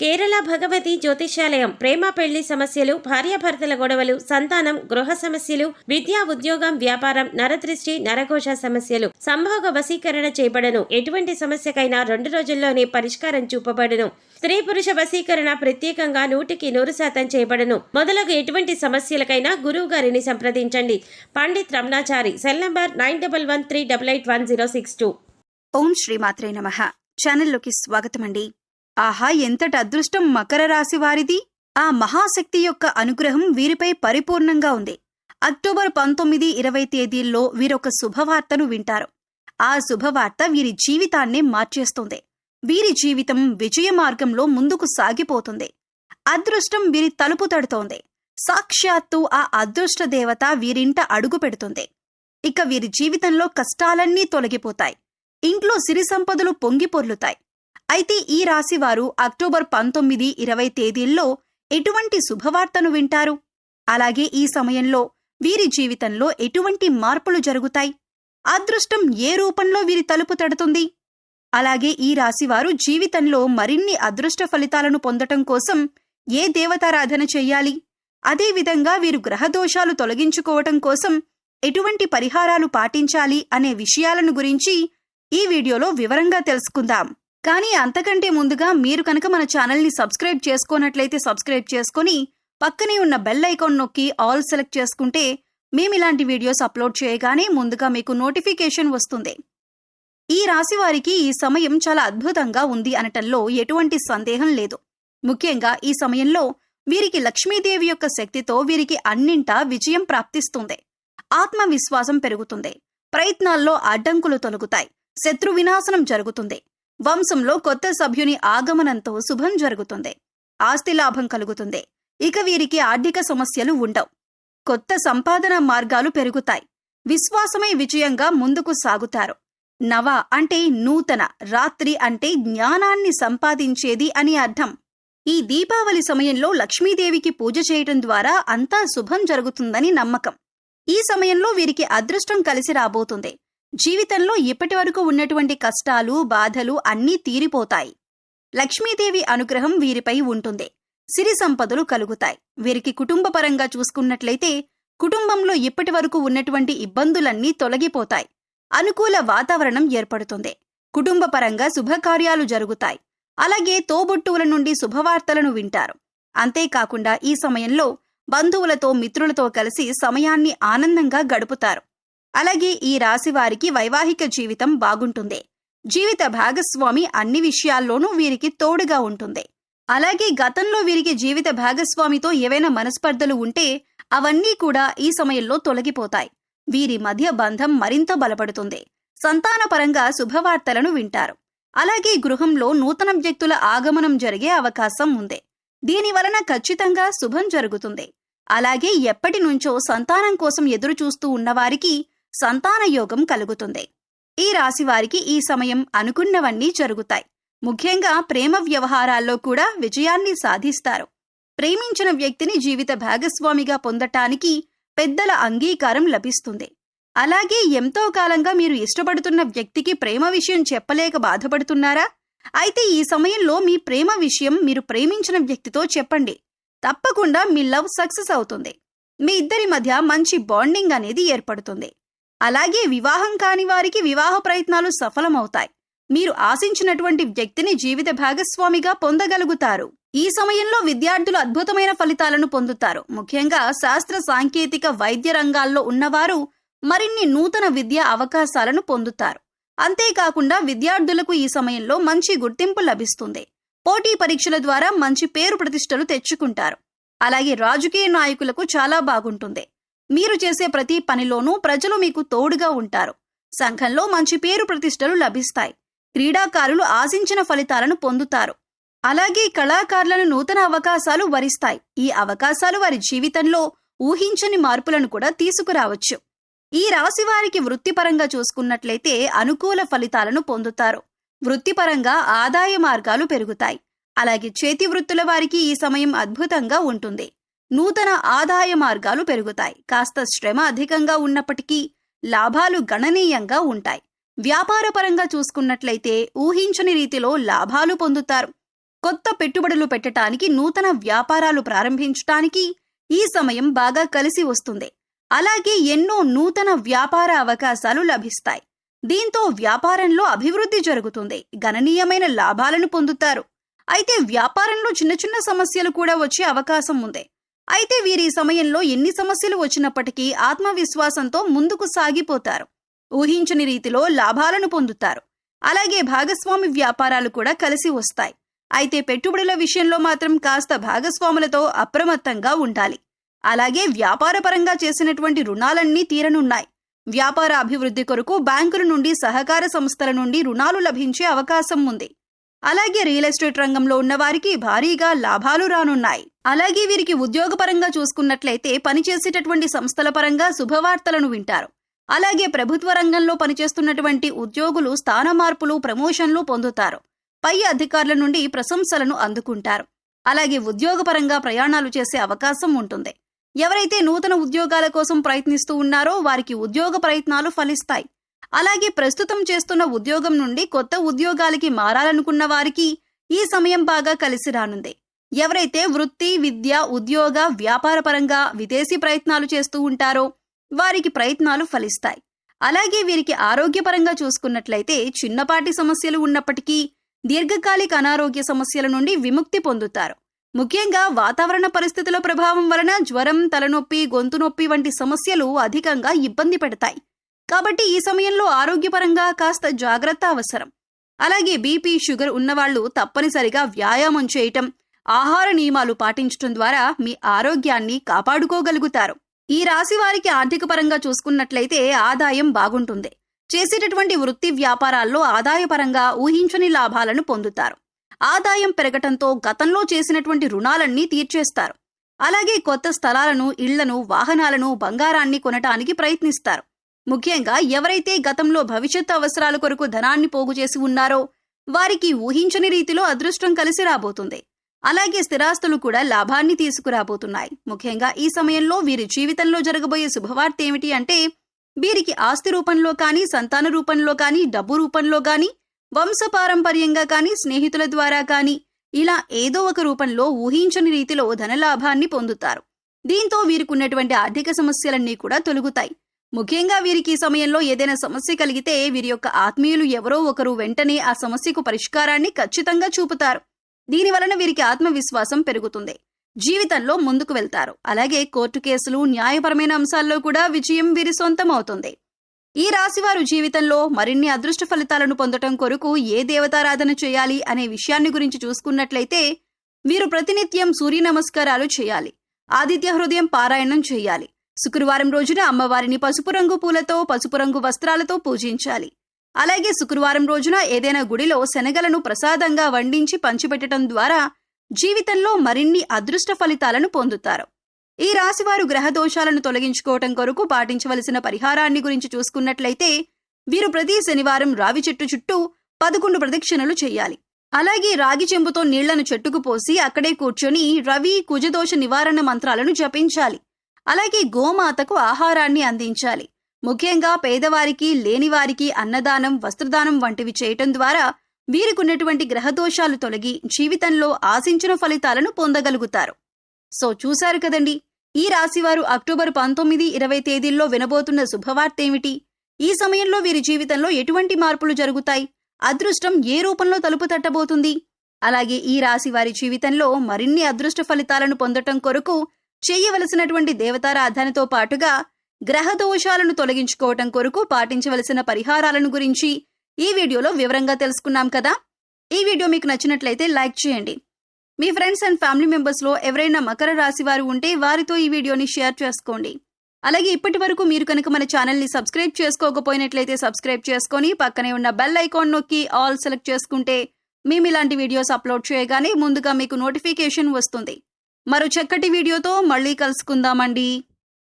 కేరళ భగవతి జ్యోతిష్యాలయం ప్రేమ పెళ్లి సమస్యలు, భార్యాభర్తల గొడవలు, సంతానం, గృహ సమస్యలు, విద్యా ఉద్యోగం, వ్యాపారం, నరదృష్టి, నరఘోష సమస్యలు, సంభోగ వశీకరణ చేయబడను. ఎటువంటి సమస్యకైనా 2 రోజుల్లోనే పరిష్కారం చూపబడును. స్త్రీ పురుష వశీకరణ ప్రత్యేకంగా 100% చేయబడను. మొదలగు ఎటువంటి సమస్యలకైనా గురువు గారిని సంప్రదించండి. పండిత్ రమణాచారి. Cell number 9113881062. ఓం శ్రీమాత్రే నమః. ఛానల్లోకి స్వాగతమండి. ఆహా, ఎంతటి అదృష్టం మకర రాశి వారిది! ఆ మహాశక్తి యొక్క అనుగ్రహం వీరిపై పరిపూర్ణంగా ఉంది. అక్టోబర్ 19, 20 తేదీల్లో వీరొక శుభవార్తను వింటారు. ఆ శుభవార్త వీరి జీవితాన్నే మార్చేస్తుంది. వీరి జీవితం విజయ మార్గంలో ముందుకు సాగిపోతుంది. అదృష్టం వీరి తలుపు తడుతోంది. సాక్షాత్తు ఆ అదృష్ట దేవత వీరింట అడుగు పెడుతుంది. ఇక వీరి జీవితంలో కష్టాలన్నీ తొలగిపోతాయి. ఇంట్లో సిరి సంపదలు పొంగి పొర్లుతాయి. అయితే ఈ రాశివారు అక్టోబర్ 19, 20 తేదీల్లో ఎటువంటి శుభవార్తను వింటారు? అలాగే ఈ సమయంలో వీరి జీవితంలో ఎటువంటి మార్పులు జరుగుతాయి? అదృష్టం ఏ రూపంలో వీరి తలుపు తడుతుంది? అలాగే ఈ రాశివారు జీవితంలో మరిన్ని అదృష్ట ఫలితాలను పొందటం కోసం ఏ దేవతారాధన చెయ్యాలి? అదేవిధంగా వీరు గ్రహదోషాలు తొలగించుకోవటం కోసం ఎటువంటి పరిహారాలు పాటించాలి అనే విషయాలను గురించి ఈ వీడియోలో వివరంగా తెలుసుకుందాం. కానీ అంతకంటే ముందుగా మీరు కనుక మన ఛానల్ని సబ్స్క్రైబ్ చేసుకోనట్లయితే సబ్స్క్రైబ్ చేసుకుని పక్కనే ఉన్న బెల్ ఐకాన్ నొక్కి ఆల్ సెలెక్ట్ చేసుకుంటే మేమిలాంటి వీడియోస్ అప్లోడ్ చేయగానే ముందుగా మీకు నోటిఫికేషన్ వస్తుంది. ఈ రాశి వారికి ఈ సమయం చాలా అద్భుతంగా ఉంది అనటంలో ఎటువంటి సందేహం లేదు. ముఖ్యంగా ఈ సమయంలో వీరికి లక్ష్మీదేవి యొక్క శక్తితో వీరికి అన్నింటా విజయం ప్రాప్తిస్తుంది. ఆత్మవిశ్వాసం పెరుగుతుంది. ప్రయత్నాల్లో అడ్డంకులు తొలగుతాయి. శత్రు వినాశనం జరుగుతుంది. వంశంలో కొత్త సభ్యుని ఆగమనంతో శుభం జరుగుతుంది. ఆస్తి లాభం కలుగుతుంది. ఇక వీరికి ఆర్థిక సమస్యలు ఉండవు. కొత్త సంపాదన మార్గాలు పెరుగుతాయి. విశ్వాసమే విజయంగా ముందుకు సాగుతారు. నవ అంటే నూతన, రాత్రి అంటే జ్ఞానాన్ని సంపాదించేది అని అర్థం. ఈ దీపావళి సమయంలో లక్ష్మీదేవికి పూజ చేయటం ద్వారా అంతా శుభం జరుగుతుందని నమ్మకం. ఈ సమయంలో వీరికి అదృష్టం కలిసి రాబోతుంది. జీవితంలో ఇప్పటి వరకు ఉన్నటువంటి కష్టాలు, బాధలు అన్నీ తీరిపోతాయి. లక్ష్మీదేవి అనుగ్రహం వీరిపై ఉంటుంది. సిరి సంపదలు కలుగుతాయి. వీరికి కుటుంబపరంగా చూసుకున్నట్లయితే కుటుంబంలో ఇప్పటి వరకు ఉన్నటువంటి ఇబ్బందులన్నీ తొలగిపోతాయి. అనుకూల వాతావరణం ఏర్పడుతుంది. కుటుంబపరంగా శుభకార్యాలు జరుగుతాయి. అలాగే తోబుట్టువుల నుండి శుభవార్తలను వింటారు. అంతేకాకుండా ఈ సమయంలో బంధువులతో, మిత్రులతో కలిసి సమయాన్ని ఆనందంగా గడుపుతారు. అలాగే ఈ రాశి వారికి వైవాహిక జీవితం బాగుంటుంది. జీవిత భాగస్వామి అన్ని విషయాల్లోనూ వీరికి తోడుగా ఉంటుంది. అలాగే గతంలో వీరికి జీవిత భాగస్వామితో ఏవైనా మనస్పర్ధలు ఉంటే అవన్నీ కూడా ఈ సమయంలో తొలగిపోతాయి. వీరి మధ్య బంధం మరింత బలపడుతుంది. సంతానపరంగా శుభవార్తలను వింటారు. అలాగే గృహంలో నూతన వ్యక్తుల ఆగమనం జరిగే అవకాశం ఉంది. దీనివలన ఖచ్చితంగా శుభం జరుగుతుంది. అలాగే ఎప్పటి నుంచో సంతానం కోసం ఎదురు చూస్తూ ఉన్నవారికి సంతాన యోగం కలుగుతుంది. ఈ రాశి వారికి ఈ సమయం అనుకున్నవన్నీ జరుగుతాయి. ముఖ్యంగా ప్రేమ వ్యవహారాల్లో కూడా విజయాన్ని సాధిస్తారు. ప్రేమించిన వ్యక్తిని జీవిత భాగస్వామిగా పొందటానికి పెద్దల అంగీకారం లభిస్తుంది. అలాగే ఎంతో కాలంగా మీరు ఇష్టపడుతున్న వ్యక్తికి ప్రేమ విషయం చెప్పలేక బాధపడుతున్నారా? అయితే ఈ సమయంలో మీ ప్రేమ విషయం మీరు ప్రేమించిన వ్యక్తితో చెప్పండి. తప్పకుండా మీ లవ్ సక్సెస్ అవుతుంది. మీ ఇద్దరి మధ్య మంచి బాండింగ్ అనేది ఏర్పడుతుంది. అలాగే వివాహం కాని వారికి వివాహ ప్రయత్నాలు సఫలమవుతాయి. మీరు ఆశించినటువంటి వ్యక్తిని జీవిత భాగస్వామిగా పొందగలుగుతారు. ఈ సమయంలో విద్యార్థులు అద్భుతమైన ఫలితాలను పొందుతారు. ముఖ్యంగా శాస్త్ర, సాంకేతిక, వైద్య రంగాల్లో ఉన్నవారు మరిన్ని నూతన విద్యా అవకాశాలను పొందుతారు. అంతేకాకుండా విద్యార్థులకు ఈ సమయంలో మంచి గుర్తింపు లభిస్తుంది. పోటీ పరీక్షల ద్వారా మంచి పేరు ప్రతిష్టలు తెచ్చుకుంటారు. అలాగే రాజకీయ నాయకులకు చాలా బాగుంటుంది. మీరు చేసే ప్రతి పనిలోనూ ప్రజలు మీకు తోడుగా ఉంటారు. సంఘంలో మంచి పేరు ప్రతిష్టలు లభిస్తాయి. క్రీడాకారులు ఆశించిన ఫలితాలను పొందుతారు. అలాగే కళాకారులను నూతన అవకాశాలు వరిస్తాయి. ఈ అవకాశాలు వారి జీవితంలో ఊహించని మార్పులను కూడా తీసుకురావచ్చు. ఈ రాశి వారికి వృత్తిపరంగా చూసుకున్నట్లయితే అనుకూల ఫలితాలను పొందుతారు. వృత్తిపరంగా ఆదాయ మార్గాలు పెరుగుతాయి. అలాగే చేతి వృత్తుల వారికి ఈ సమయం అద్భుతంగా ఉంటుంది. నూతన ఆదాయ మార్గాలు పెరుగుతాయి. కాస్త శ్రమ అధికంగా ఉన్నప్పటికీ లాభాలు గణనీయంగా ఉంటాయి. వ్యాపారపరంగా చూసుకున్నట్లయితే ఊహించని రీతిలో లాభాలు పొందుతారు. కొత్త పెట్టుబడులు పెట్టడానికి, నూతన వ్యాపారాలు ప్రారంభించడానికి ఈ సమయం బాగా కలిసి వస్తుంది. అలాగే ఎన్నో నూతన వ్యాపార అవకాశాలు లభిస్తాయి. దీంతో వ్యాపారంలో అభివృద్ధి జరుగుతుంది. గణనీయమైన లాభాలను పొందుతారు. అయితే వ్యాపారంలో చిన్న చిన్న సమస్యలు కూడా వచ్చే అవకాశం ఉంది. అయితే వీరి సమయంలో ఎన్ని సమస్యలు వచ్చినప్పటికీ ఆత్మవిశ్వాసంతో ముందుకు సాగిపోతారు. ఊహించని రీతిలో లాభాలను పొందుతారు. అలాగే భాగస్వామి వ్యాపారాలు కూడా కలిసి వస్తాయి. అయితే పెట్టుబడుల విషయంలో మాత్రం కాస్త భాగస్వాములతో అప్రమత్తంగా ఉండాలి. అలాగే వ్యాపారపరంగా చేసినటువంటి రుణాలన్నీ తీరనున్నాయి. వ్యాపార అభివృద్ధి కొరకు బ్యాంకుల నుండి, సహకార సంస్థల నుండి రుణాలు లభించే అవకాశం ఉంది. అలాగే రియల్ ఎస్టేట్ రంగంలో ఉన్నవారికి భారీగా లాభాలు రానున్నాయి. అలాగే వీరికి ఉద్యోగపరంగా చూసుకున్నట్లయితే పనిచేసేటటువంటి సంస్థల పరంగా శుభవార్తలను వింటారు. అలాగే ప్రభుత్వ రంగంలో పనిచేస్తున్నటువంటి ఉద్యోగులు స్థాన మార్పులు, ప్రమోషన్లు పొందుతారు. పై అధికారుల నుండి ప్రశంసలను అందుకుంటారు. అలాగే ఉద్యోగపరంగా ప్రయాణాలు చేసే అవకాశం ఉంటుంది. ఎవరైతే నూతన ఉద్యోగాల కోసం ప్రయత్నిస్తూ ఉన్నారో వారికి ఉద్యోగ ప్రయత్నాలు ఫలిస్తాయి. అలాగే ప్రస్తుతం చేస్తున్న ఉద్యోగం నుండి కొత్త ఉద్యోగాలకి మారాలనుకున్న వారికి ఈ సమయం బాగా కలిసి రానుంది. ఎవరైతే వృత్తి, విద్య, ఉద్యోగ, వ్యాపారపరంగా విదేశీ ప్రయత్నాలు చేస్తూ ఉంటారో వారికి ప్రయత్నాలు ఫలిస్తాయి. అలాగే వీరికి ఆరోగ్యపరంగా చూసుకున్నట్లయితే చిన్నపాటి సమస్యలు ఉన్నప్పటికీ దీర్ఘకాలిక అనారోగ్య సమస్యల నుండి విముక్తి పొందుతారు. ముఖ్యంగా వాతావరణ పరిస్థితుల ప్రభావం వలన జ్వరం, తలనొప్పి, గొంతు నొప్పి వంటి సమస్యలు అధికంగా ఇబ్బంది పెడతాయి. కాబట్టి ఈ సమయంలో ఆరోగ్యపరంగా కాస్త జాగ్రత్త అవసరం. అలాగే బీపీ, షుగర్ ఉన్నవాళ్లు తప్పనిసరిగా వ్యాయామం చేయటం, ఆహార నియమాలు పాటించడం ద్వారా మీ ఆరోగ్యాన్ని కాపాడుకోగలుగుతారు. ఈ రాశి వారికి ఆర్థిక పరంగా చూసుకున్నట్లయితే ఆదాయం బాగుంటుంది. చేసేటటువంటి వృత్తి వ్యాపారాల్లో ఆదాయపరంగా ఊహించని లాభాలను పొందుతారు. ఆదాయం పెరగటంతో గతంలో చేసినటువంటి రుణాలన్నీ తీర్చేస్తారు. అలాగే కొత్త స్థలాలను, ఇళ్లను, వాహనాలను, బంగారాన్ని కొనటానికి ప్రయత్నిస్తారు. ముఖ్యంగా ఎవరైతే గతంలో భవిష్యత్తు అవసరాల కొరకు ధనాన్ని పోగు చేసి ఉన్నారో వారికి ఊహించని రీతిలో అదృష్టం కలిసి రాబోతుంది. అలాగే స్థిరాస్తులు కూడా లాభాన్ని తీసుకురాబోతున్నాయి. ముఖ్యంగా ఈ సమయంలో వీరి జీవితంలో జరగబోయే శుభవార్త ఏమిటి అంటే వీరికి ఆస్తి రూపంలో కానీ, సంతాన రూపంలో కానీ, డబ్బు రూపంలో కానీ, వంశపారంపర్యంగా కానీ, స్నేహితుల ద్వారా కానీ ఇలా ఏదో ఒక రూపంలో ఊహించని రీతిలో ధనలాభాన్ని పొందుతారు. దీంతో వీరికి ఉన్నటువంటి ఆర్థిక సమస్యలన్నీ కూడా తొలగుతాయి. ముఖ్యంగా వీరికి ఈ సమయంలో ఏదైనా సమస్య కలిగితే వీరి యొక్క ఆత్మీయులు ఎవరో ఒకరు వెంటనే ఆ సమస్యకు పరిష్కారాన్ని ఖచ్చితంగా చూపుతారు. దీనివలన వీరికి ఆత్మవిశ్వాసం పెరుగుతుంది. జీవితంలో ముందుకు వెళ్తారు. అలాగే కోర్టు కేసులు, న్యాయపరమైన అంశాల్లో కూడా విజయం వీరి సొంతం అవుతుంది. ఈ రాశివారు జీవితంలో మరిన్ని అదృష్ట ఫలితాలను పొందటం కొరకు ఏ దేవతారాధన చేయాలి అనే విషయాన్ని గురించి చూసుకున్నట్లయితే వీరు ప్రతినిత్యం సూర్య నమస్కారాలు చేయాలి. ఆదిత్య హృదయం పారాయణం చేయాలి. శుక్రవారం రోజున అమ్మవారిని పసుపు రంగు పూలతో, పసుపు రంగు వస్త్రాలతో పూజించాలి. అలాగే శుక్రవారం రోజున ఏదైనా గుడిలో శనగలను ప్రసాదంగా వండించి పంచిపెట్టడం ద్వారా జీవితంలో మరిన్ని అదృష్ట ఫలితాలను పొందుతారు. ఈ రాశివారు గ్రహ దోషాలను తొలగించుకోవటం కొరకు పాటించవలసిన పరిహారాన్ని గురించి చూసుకున్నట్లయితే వీరు ప్రతి శనివారం రావి చెట్టు చుట్టూ 11 ప్రదక్షిణలు చేయాలి. అలాగే రాగి చెంబుతో నీళ్లను చెట్టుకు పోసి అక్కడే కూర్చొని రవి, కుజదోష నివారణ మంత్రాలను జపించాలి. అలాగే గోమాతకు ఆహారాన్ని అందించాలి. ముఖ్యంగా పేదవారికి, లేనివారికి అన్నదానం, వస్త్రదానం వంటివి చేయటం ద్వారా వీరికున్నటువంటి గ్రహదోషాలు తొలగి జీవితంలో ఆశించిన ఫలితాలను పొందగలుగుతారు. సో చూశారు కదండి, ఈ రాశివారు అక్టోబర్ 19, 20 తేదీల్లో వినబోతున్న శుభవార్త ఏమిటి? ఈ సమయంలో వీరి జీవితంలో ఎటువంటి మార్పులు జరుగుతాయి? అదృష్టం ఏ రూపంలో తలుపు తట్టబోతుంది? అలాగే ఈ రాశి వారి జీవితంలో మరిన్ని అదృష్ట ఫలితాలను పొందటం కొరకు చేయవలసినటువంటి దేవతారాధనతో పాటుగా గ్రహ దోషాలను తొలగించుకోవటం కొరకు పాటించవలసిన పరిహారాలను గురించి ఈ వీడియోలో వివరంగా తెలుసుకున్నాం కదా. ఈ వీడియో మీకు నచ్చినట్లయితే లైక్ చేయండి. మీ ఫ్రెండ్స్ అండ్ ఫ్యామిలీ మెంబర్స్లో ఎవరైనా మకర రాశి వారు ఉంటే వారితో ఈ వీడియోని షేర్ చేసుకోండి. అలాగే ఇప్పటి వరకు మీరు కనుక మన ఛానల్ని సబ్స్క్రైబ్ చేసుకోకపోయినట్లయితే సబ్స్క్రైబ్ చేసుకొని పక్కనే ఉన్న బెల్ ఐకాన్ నొక్కి ఆల్ సెలెక్ట్ చేసుకుంటే మేము ఇలాంటి వీడియోస్ అప్లోడ్ చేయగానే ముందుగా మీకు నోటిఫికేషన్ వస్తుంది. మరో చక్కటి వీడియోతో మళ్ళీ కలుసుకుందామండి.